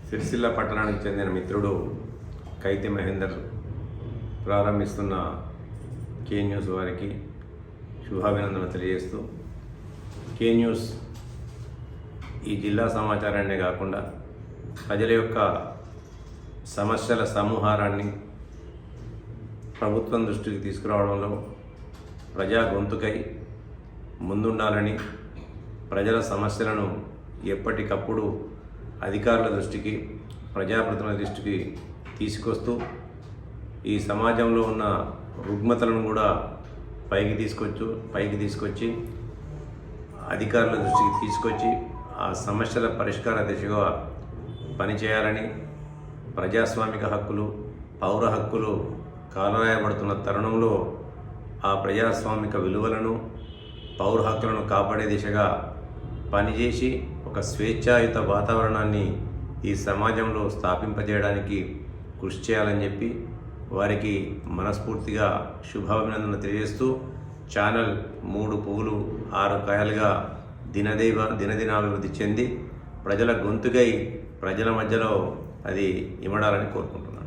సిరిసిల్ల పట్టణానికి చెందిన మిత్రుడు కైతి మహేందర్ ప్రారంభిస్తున్న కే న్యూస్ వారికి శుభాభినందనలు తెలియజేస్తూ, కే న్యూస్ ఈ జిల్లా సమాచారాన్నే కాకుండా ప్రజల యొక్క సమస్యల సమూహారాన్ని ప్రభుత్వం దృష్టికి తీసుకురావడంలో ప్రజా గొంతుకై ముందుండాలని, ప్రజల సమస్యలను ఎప్పటికప్పుడు అధికారుల దృష్టికి, ప్రజాప్రతినిధుల దృష్టికి తీసుకొస్తూ ఈ సమాజంలో ఉన్న రుగ్మతలను కూడా పైకి తీసుకొచ్చి అధికారుల దృష్టికి తీసుకొచ్చి ఆ సమస్యల పరిష్కార దిశగా పనిచేయాలని, ప్రజాస్వామిక హక్కులు, పౌర హక్కులు కాలరాయబడుతున్న తరుణంలో ఆ ప్రజాస్వామిక విలువలను, పౌర హక్కులను కాపాడే దిశగా పనిచేసి ఒక స్వేచ్ఛాయుత వాతావరణాన్ని ఈ సమాజంలో స్థాపింపజేయడానికి కృషి చేయాలని చెప్పి వారికి మనస్ఫూర్తిగా శుభాభినందనలు తెలియజేస్తూ, ఛానల్ 3 పువ్వులు 6 కాయలుగా దినదినాభివృద్ధి చెంది ప్రజల గొంతుకై ప్రజల మధ్యలో అది ఇమడాలని కోరుకుంటున్నాను.